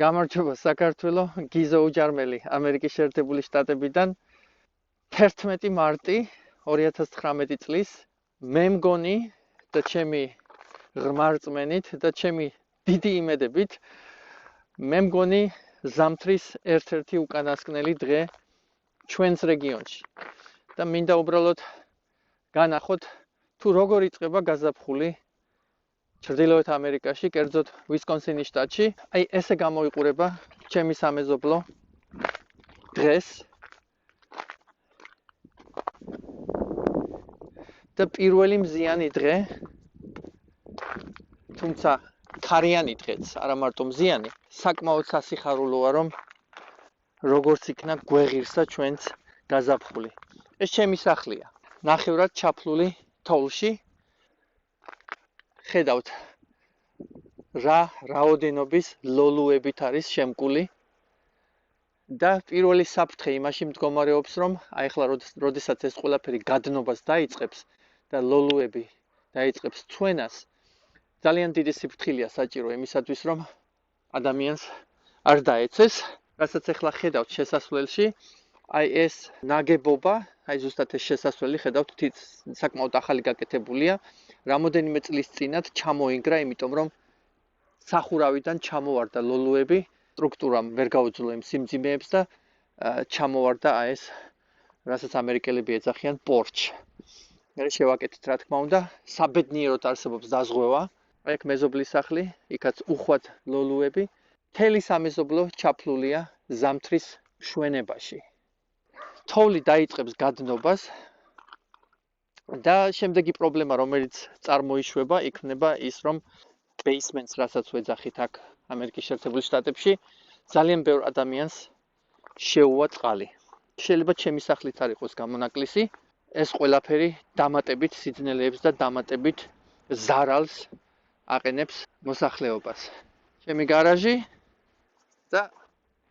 გამარჯობა საქართველო, გიზო უჯარმელი ამერიკის შეერთებული შტატებიდან 11 მარტი 2019 წლის მე მგონი და ჩემი ღრმა რწმენით და ჩემი დიდი იმედებით მე მგონი ზამთრის ერთ-ერთი უკანასკნელი დღე ჩვენს რეგიონში და მინდა უბრალოდ განახოთ თუ როგორ იწყება გაზაფხული ჩრდილოეთ ამერიკაში, კერძოდ ვისკონსინის შტატში, აი ესე გამოიყურება ჩემი სამეზობლო დღეს. და პირველი მზიანი დღე, თუმცა ქარიანი დღეც, არა მარტო მზიანი, საკმაოდ სასიხარულოა, რომ როგორც იქნა გვეღირსა ჩვენს გაზაფხული. ეს ჩემი სახლია, ნახევრად ჩაფლული თოვლში. ხედავთ რა რაოდენობის ლოლუებით არის შემკული და პირველი საფრთხე იმაში მდგომარეობს, რომ აი ახლა როდესაც ეს ყველაფერი გადნობას დაიწყებს და ლოლუები დაიწყებს ცვენას, ძალიან დიდი სიფრთხილეა საჭირო იმისათვის, რომ ადამიანს არ დაეცეს, რასაც ახლა ხედავთ შესასვლელში, აი ეს ნაგებობა, აი ზუსტად ეს შესასვლელი ხედავთ, საკმაოდ ახალი გაკეთებულია. რამოდენიმე წლის წინათ ჩამოინგრა, იმიტომ რომ სახურავიდან ჩამოვარდა ლოლუები, სტრუქტურამ ვერ გაუძლო იმ სიმძიმეებს და ჩამოვარდა ეს, რასაც ამერიკელები ეძახიან პორჩ. მე შევაკეთეთ, რა თქმა უნდა, საბედნიეროდ არსებობს დაზღვევა. აი აქ მეზობლის სახლი, იქაც უხვად ლოლუები. მთელი სამეზობლო ჩაფლულია ზამთრის მშვენებაში. თოვლი დაიწყებს გადნობას. და შემდეგი პრობლემა, რომელიც წარმოიშვება, იქნება ის, რომ ბეისმენტს, რასაც ვეძახით აქ ამერიკის შეერთებულ შტატებში, ძალიან ბევრ ადამიანს შეუვა წყალი. შეიძლება ჩემი სახლით არ იყოს გამონაკლისი, ეს ყველაფერი დამატებით სიძნელეებს და დამატებით ზარალს აყენებს მოსახლეობას. ჩემი გარაჟი და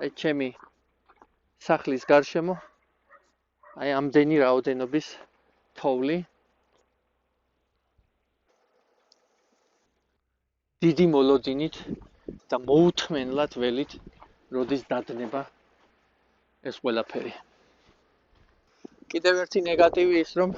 აი ჩემი სახლის გარშემო აი ამდენი რაოდენობის თოვლი დიდი მოლოდინით და მოუთმენლად ველით როდის დადნება ეს ყველაფერი. კიდევ ერთი ნეგატივი ის, რომ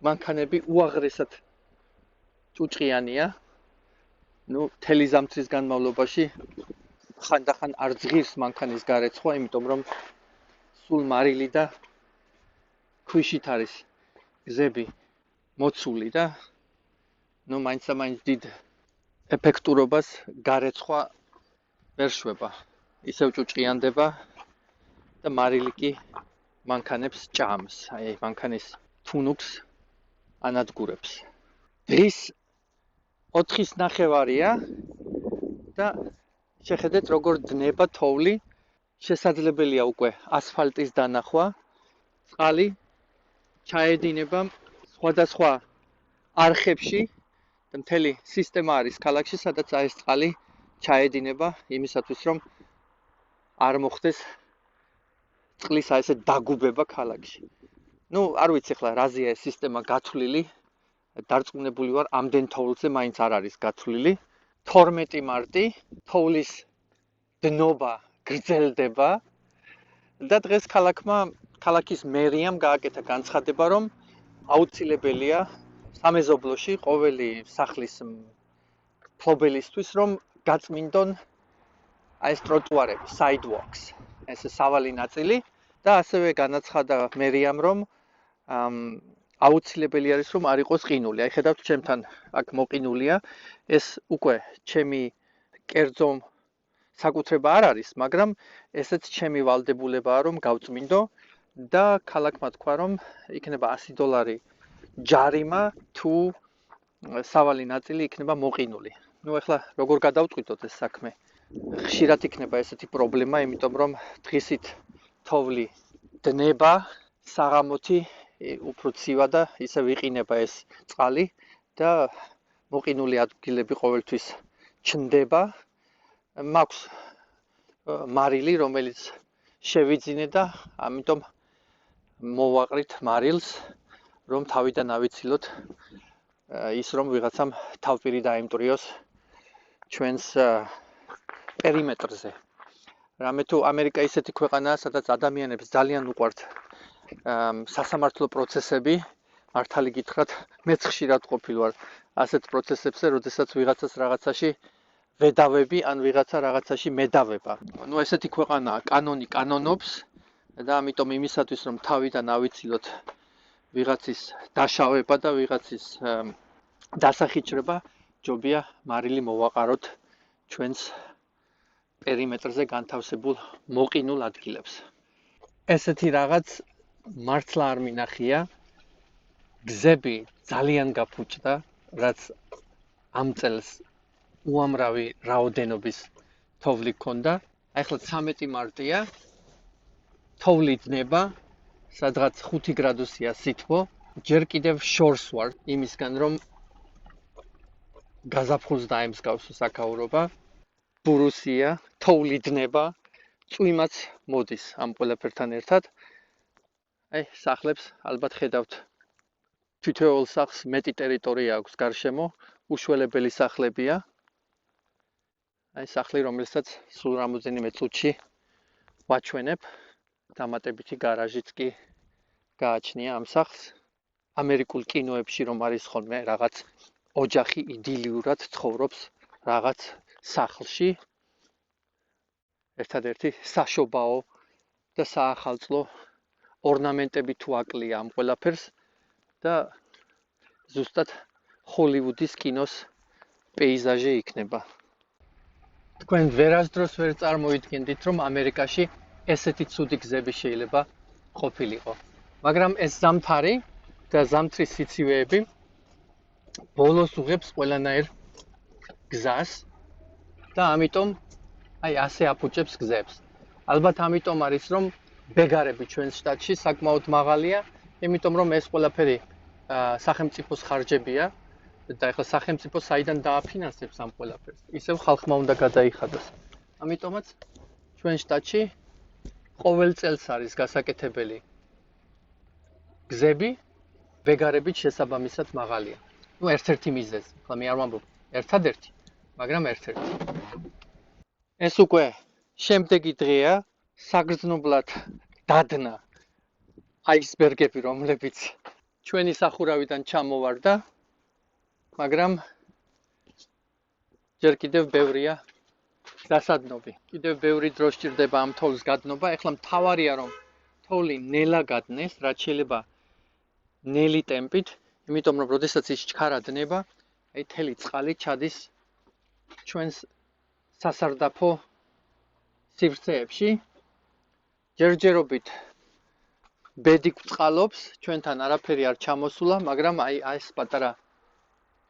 მანქანები უაღრესად ჭუჭყიანია. მთელი ზამთრის განმავლობაში ხანდახან არ ძღირს მანქანის გარეცხვა, იმიტომ რომ სულ მარილი და ქვიშით არის გზები მოცული და მაინც დიდ ეფექტურობას გარეცხვა ვერ შვება. ისევ ჭუჭყიანდება და მარილი კი მანქანებს ჭამს, აი მანქანის თუნუქს ანადგურებს. დღის 4:30-ია და შეხედეთ როგორ დნება თოვლი, შესაძლებელია უკვე ასფალტის დანახვა, წყალი ჩაედინება სხვადასხვა არხებში და მთელი სისტემა არის ქალაქში, სადაც ეს წყალი ჩაედინება იმისათვის, რომ არ მოხდეს წყლის ესე დაგუბება ქალაქში. არ ვიცი ახლა რაზეა ეს სისტემა გათვლილი, დარწმუნებული ვარ, ამდენ თოვლზე მაინც არ არის გათვლილი. 12 მარტი თოვლის დნობა გრძელდება და დღეს ქალაქის მერიამ გააკეთა განცხადება, რომ აუცილებელია სამეზობლოში ყოველი სახლის მფლობელისთვის, რომ გაწმინდონ ეს ტროტუარები, sidewalks, ეს სავალი ნაწილი და ასევე განაცხადა მერიამ, რომ აუცილებელი არის, რომ არ იყოს ყინული. აი ხედავთ, ჩემთან აქ მოყინულია, ეს უკვე ჩემი კერძო საკუთრება არ არის, მაგრამ ესეც ჩემი ვალდებულებაა, რომ გავწმინდო და ქალაქმა თქვა, რომ იქნება $100 ჯარიმა თუ სავალი ნაწილი იქნება მოყინული. ახლა როგორ გადავწყვიტოთ ეს საქმე? ხშირად იქნება ესეთი პრობლემა, იმიტომ რომ დღისით თოვლი დნება, საღამოთი უფრო ცივა და ისე ვიყინება ეს წყალი და მოყინული ადგილები ყოველთვის ჩნდება. მაქვს მარილი, რომელიც შევიძინე და ამიტომ მოვაყრით მარილს, რომ თავიდან ავიცილოთ ის, რომ ვიღაცამ თავპირი დაემტრიოს ჩვენს პერიმეტრზე. რამე თუ ამერიკა ისეთი ქვეყანაა, სადაც ადამიანებს ძალიან უყვართ სასამართლო პროცესები, მართალი გითხრათ, მეც ხშირად ყოფილ ვარ ასეთ პროცესებზე, როდესაც ვიღაცას რაღაცაში ვედავები ან ვიღაცა რაღაცაში მედავება. ნუ ესეთი ქვეყანაა, კანონი კანონობს და ამიტომ იმისათვის რომ თავიდან ავიცილოთ ვიღაცის დაშავება და ვიღაცის დასახიჩრება, ჯობია მარილი მოვაყაროთ ჩვენს პერიმეტრზე განთავსებულ მოყინულ ადგილებს. ესეთი რაღაც მართლა არ მინახია. გზები ძალიან გაფუჭდა, რაც ამ წელს უამრავი რაოდენობის თოვლი გქონდა. ახლა 13 მარტია, თოვლი დნება, სადღაც 5 გრადუსია სითბო. ჯერ კიდევ შორს ვარ იმისგან, რომ გაზაფხულს დაემსგავსო საქაურობა. ბურუსია, თოვლი დნება, წვიმაც მოდის ამ ყველაფერთან ერთად. აი, სახლებს ალბათ ხედავთ. თითოეულ სახლს მეტი ტერიტორია აქვს გარშემო, უშველებელი სახლებია. აი, სახლი, რომელსაც სულ რამოდენიმე წუთში ვაჩვენებ. დამატებითი გარაჟიც კი გააჩნია ამ სახლს. ამერიკულ კინოებში რომ არის ხოლმე რაღაც ოჯახი იდილიურად ცხოვრობს რაღაც სახლში. ერთადერთი საშობაო და საახალწლო ორნამენტები თუ აკლია ამ ყველაფერს და ზუსტად ჰოლივუდის კინოს პეიზაჟი იქნება. თქვენ ვერასდროს ვერ წარმოიდგენდით, რომ ამერიკაში ესეთი ცუდი გზები შეიძლება ყოფილიყო. მაგრამ ეს ზამთარი და ზამთრის სიცივეები ბოლოს უღებს ყველანაირ გზას და ამიტომ აი ასე აფუჭებს გზებს. ალბათ ამიტომ არის, რომ ბეგარები ჩვენს შტატში საკმაოდ მაღალია, იმიტომ რომ ეს ყველაფერი სახელმწიფოს ხარჯებია და ეხლა სახელმწიფო საიდან დააფინანსებს ამ ყველაფერს. ისევ ხალხმა უნდა გადაიხადოს. ამიტომაც ჩვენ შტატში ყოველ წელს არის გასაკეთებელი გზები, ბეგარებით შესაბამისად მაღალია. ნუ ერთ-ერთი მიზეზი, ხლა მე არ ვამბობ ერთადერთი, მაგრამ ერთ-ერთი. ეს უკვე შემდეგი დღეა, საგრძნობლად დადნა აისბერგები, რომლებიც ჩვენი სახურავიდან ჩამოვარდა, მაგრამ ჯერ კიდევ ბევრია დასადნობი. კიდევ ბევრი დრო სჭირდება ამ თოვლის გადნობა. ეხლა მთავარია რომ თოვლი ნელა გადნეს, რაც შეიძლება ნელი ტემპით, იმიტომ რომ როდესაც ის ჩქარა დნება, აი თელი წყალი ჩადის ჩვენს სასარდაფო სივრცეებში. ჯერჯერობით ბედი გვწყალობს, ჩვენთან არაფერი არ ჩამოსულა, მაგრამ აი ეს პატარა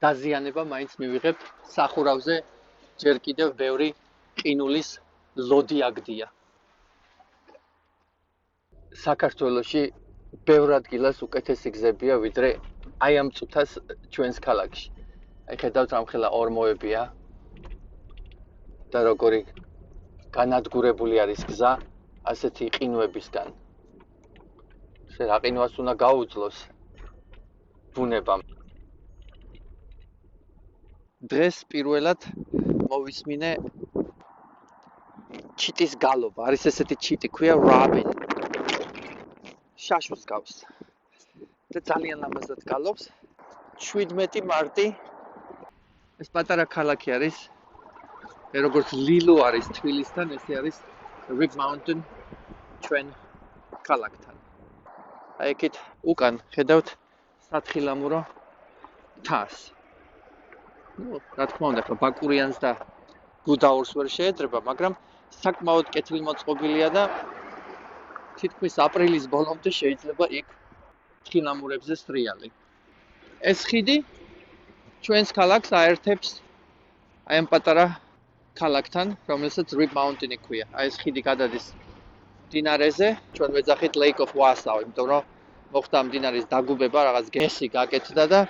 დაზიანება მაინც მივიღებთ სახურავზე. ჯერ კიდევ ბევრი ყინულის ლოდი აგდია. საქართველოში ბევრ ადგილას უკეთესი გზებია, ვიდრე აი ამ წუთას ჩვენს ქალაქში. აი ხედავთ რამხელა ორმოებია და როგორი განადგურებული არის გზა ასეთი ყინუებისგან. რა ყინვას უნდა გაუძლოს ბუნებამ. დღეს პირველად მოვისმინე ჩიტის გალობა. არის ესეთი ჩიტი, ქვია რაბინ. შაშუს გავს. და ძალიან ლამაზად გალობს. 17 მარტი. ეს პატარა ქალაქი არის. როგორც ლილო არის თბილისთან, ესე არის Rib Mountain ჩვენ ქალაქთან. აი ეგეთ უკან ხედავთ სათხილამურო თას. ნუ რა თქმა უნდა, ბაკურიანს და გუდაურს ვერ შეეძრება, მაგრამ საკმაოდ კეთილმოწყობილია და თითქმის აპრილის ბოლომდე შეიძლება იქ თხილამურებზე სრიალი. ეს ხიდი ჩვენს ქალაქს აერთებს აი ამ პატარა ქალაქთან, რომელსაც Rib Mountain ქვია. აი ეს ხიდი გადადის მდინარეზე, ჩვენ ვეძახით Lake of Wausau, იმიტომ რომ მოხდა მდინარის დაგუბება, რაღაც გესი გაკეთდა და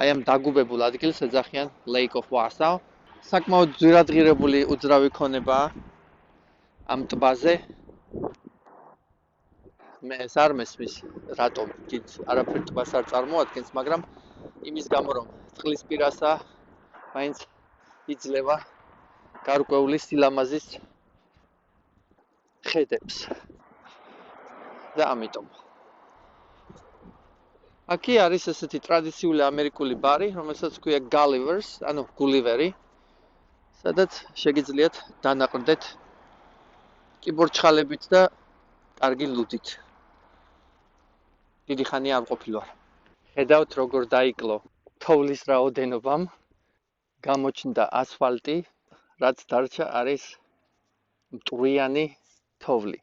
აი ამ დაგუბებულ ადგილს ეძახიან Lake of Wausau. საკმაოდ ძვირადღირებული უძრავი ქონებაა ამ ტბაზე. მე ეს არ მესმის, რატომ დიდ არაფერ ტბას არ წარმოადგენს, მაგრამ იმის გამო რომ წყლის პირასა მაინც იძლევა გარკვეული სილამაზის ხედებს. და ამიტომ. აქ არის ესეთი ტრადიციული ამერიკული ბარი, რომელსაც ქვია Gulliver's, ანუ გულივერი, სადაც შეგიძლიათ დანაყრდეთ კიბორჩხალებით და კარგი ლუდით. დიდი ხანია არ ყოფილვარ. ხედავთ როგორ დაიკლო თოვლის რაოდენობამ, გამოჩნდა ასფალტი, რაც დარჩა არის მტვრიანი თოვლი.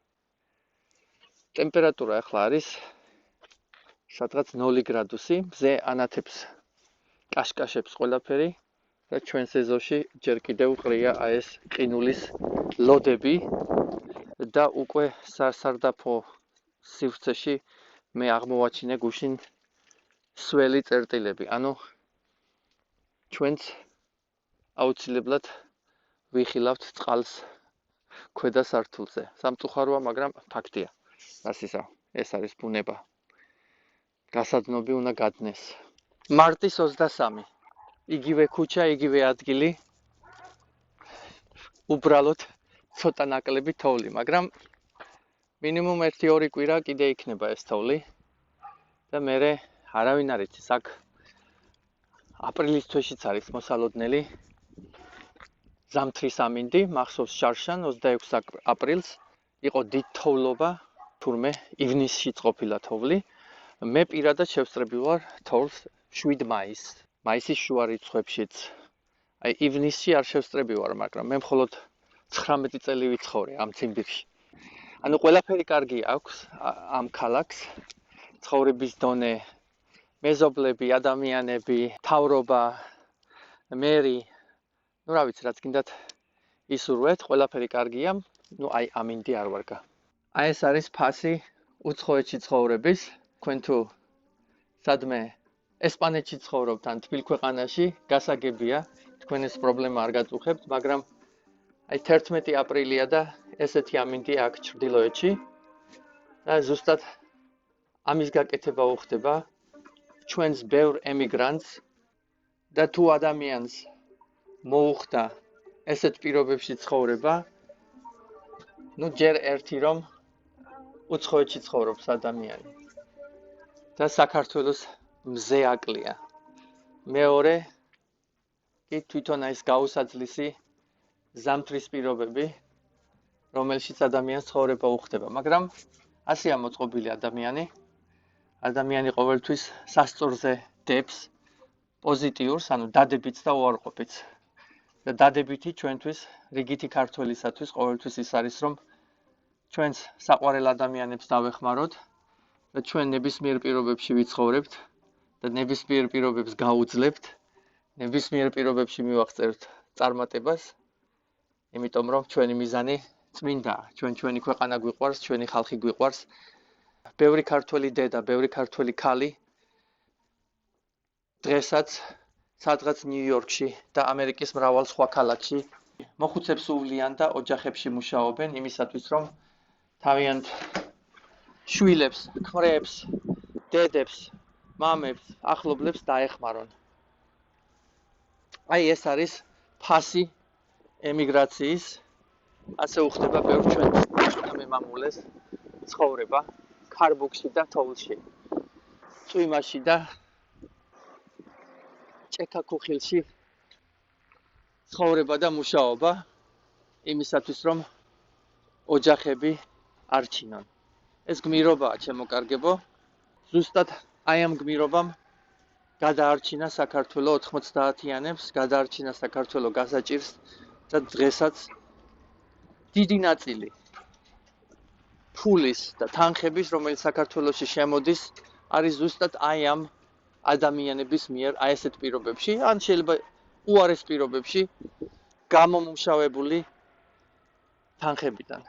ტემპერატურა ახლა არის სადღაც 0 გრადუსი, მზე ანათებს კაშკაშებს ყველაფერი და ჩვენს ეზოში ჯერ კიდევ ყრია ეს ყინულის ლოდები და უკვე სასარდაფო სივრცეში მე აღმოვაჩინე გუშინ სველი წერტილები. ანუ ჩვენც აუცილებლად ვიხილავთ წყალს ქვედა სართულზე. სამწუხაროა, მაგრამ ფაქტია. რასისა, ეს არის ბუნება. გასადნობი უნდა გადნეს. მარტის 23. იგივე ქუჩა, იგივე ადგილი. უბრალოდ ცოტა ნაკლები თოვლი, მაგრამ მინიმუმ 1-2 კვირა კიდე იქნება ეს თოვლი. და მე არავინ არ იცის, აქ აპრილის თვეშიც არის მოსალოდნელი ზამთრის ამინდი, მახსოვს შარშან 26 აპრილს იყო დიდ თოვლობა, თურმე ივნისშიც ყოფილა თოვლი. მე პირადად შევსწრები ვარ თოვლს 7 მაისს. მაისის შუა რიცხვებშიც. აი ივნისში არ შევსწრები ვარ, მაგრამ მე მხოლოდ 19 წელი ვიცხოვრე ამ ციმბირში. ანუ ყველაფერი კარგი აქვს ამ ქალაქს. ცხოვრების დონე, მეზობლები, ადამიანები, თავრობა, მერი, ну რა ვიცი, რაც გინდათ ისურვეთ, ყველაფერი კარგია, ну აი ამინდი არ ვარგა. აი ეს არის ფასი უცხოეთში ცხოვრების. თქვენ თუ სადმე ესპანეთში ცხოვრობთ ან თბილ ქვეყანაში, გასაგებია, თქვენ ეს პრობლემა არ გაწუხებთ, მაგრამ აი 11 აპრილია და ესეთი ამინდი აქ ჩრდილოეთში და ზუსტად ამის გაკეთება უხდება ჩვენს ბევრ ემიგრანტს და თუ ადამიანს მოუხდა ესეთ პირობებში ცხოვრება, ну ჯერ ერთი რომ უცხოეთში ცხოვრობს ადამიანი და საქართველოს მზე აკლია. მეორე კი თვითონ ეს გაუსაძლისი ზამთრის პირობები, რომელშიც ადამიანს ცხოვრება უხდება, მაგრამ ასეა მოწყობილი ადამიანი. ადამიანი ყოველთვის სასწორზე დებს პოზიტიურს, ანუ დადებითს და უარყოფითს. და დადებითი ჩვენთვის, რიგითი ქართველისათვის ყოველთვის ის არის, რომ ჩვენს საყვარელ ადამიანებს დავეხმაროთ და ჩვენ ნებისმიერ პირობებში ვიცხოვრებთ და ნებისმიერ პირობებს გაუძლებთ, ნებისმიერ პირობებში მივახწერთ წარმატებას, იმიტომ რომ ჩვენი მიზანი წმინდაა. ჩვენი ქვეყანა გვიყვარს, ჩვენი ხალხი გვიყვარს. ბევრი ქართველი დედა, ბევრი ქართველი ქალი დღესაც სადღაც ნიუ-იორკში და ამერიკის მრავალ სხვა ქალაქში მოხუცებს უვლიან და ოჯახებში მუშაობენ იმისათვის, რომ თავიანთ შვილებს, ქმრებს, დედებს, მამებს, ახლობლებს დაეხმარონ. აი ეს არის ფასი ემიგრაციის, ასე უხდება ბევრ ჩვენ მემამულეს ცხოვრება ქარბუქში და თოვლში. წვიმაში და ჭექა-ქუხილში ცხოვრება და მუშაობა იმისათვის, რომ ოჯახები არჩინონ. ეს გმირობაა, ჩემო კარგებო. ზუსტად აი ამ გმირობამ გადაარჩინა საქართველო 90-იანებს, გადაარჩინა საქართველო გასაჭირს და დღესაც დიდი ნაწილი ფულის და თანხების, რომელიც საქართველოში შემოდის, არის ზუსტად აი ამ ადამიანების მიერ აი ესეთ პირობებში, ან შეიძლება უარეს პირობებში გამომუშავებული თანხებიდან.